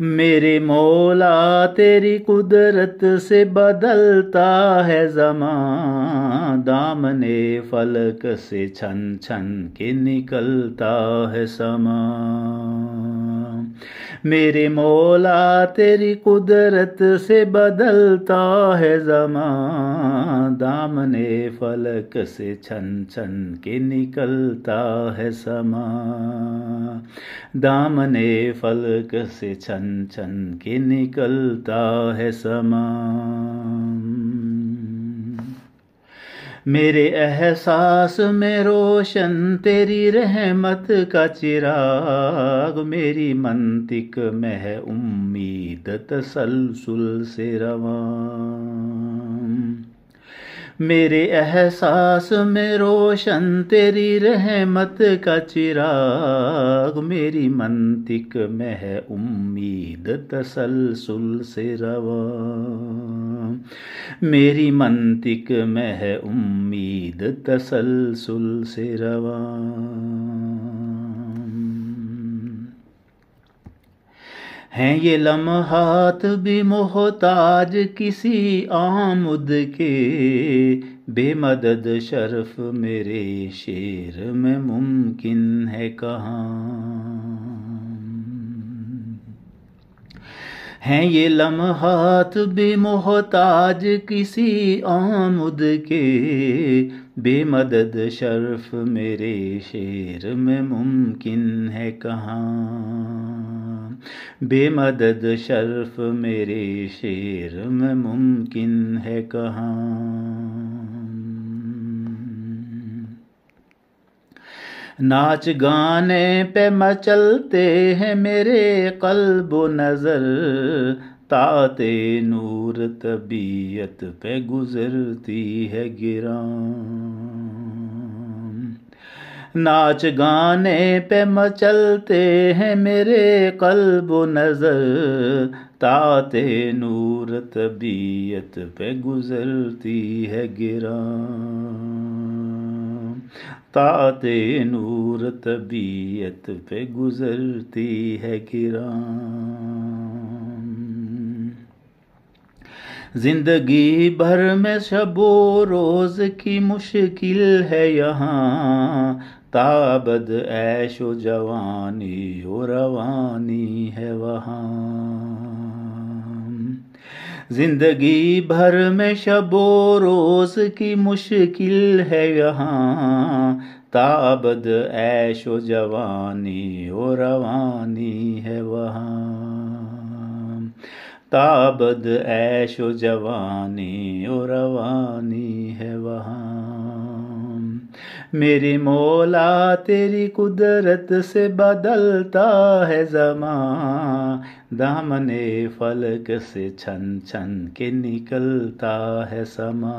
मेरे मौला तेरी कुदरत से बदलता है ज़मां, दामने फलक से छन छन के निकलता है समा। मेरे मौला तेरी कुदरत से बदलता है ज़मां, दामने फलक से छन छन के निकलता है समा। दामने फलक से छन छन के निकलता है समा। मेरे एहसास में रोशन तेरी रहमत का चिराग, मेरी मंतिक में है उम्मीद तसलसल से रवां। मेरे एहसास में रोशन तेरी रहमत का चिराग, मेरी मंतिक में है उम्मीद तसलसल से रवां। मेरी मंतिक में है उम्मीद तसलसल से रवां। हैं ये लम्हात भी मोहताज किसी आमुद के, बेमदद शर्फ मेरे शेर में मुमकिन है कहाँ। हैं ये लम्हात भी मोहताज किसी आमुद के, बेमदद शर्फ मेरे शेर में मुमकिन है कहाँ। बेमदद शर्फ मेरे शेर में मुमकिन है कहाँ। नाच गाने पे मचलते हैं मेरे क़ल्ब नज़र, ताते नूर तबीयत पे गुज़रती है गिरां। नाच गाने पे मचलते हैं मेरे क़ल्ब नज़र, ताते नूर तबीयत पे गुज़रती है गिरां। ताते नूर तबीयत पे गुज़रती है गिरां। ज़िंदगी भर में शबो रोज़ की मुश्किल है यहाँ, ताबद ऐशो जवानी और रवानी है वहाँ। ज़िंदगी भर में शबो रोज़ की मुश्किल है यहाँ, ताबद ऐशो जवानी और रवानी है वहाँ। ताबद ऐशो जवानी और रवानी है वहाँ। मेरे मौला तेरी कुदरत से बदलता है ज़मां, दामने फलक से छन छन के निकलता है समा।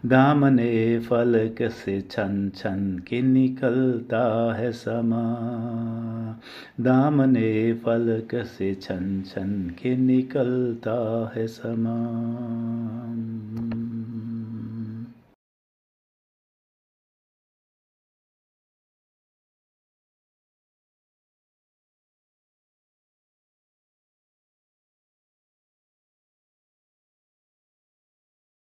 दामने फलक से छन छन के निकलता है समा। दामने फलक से छन छन के निकलता है समा।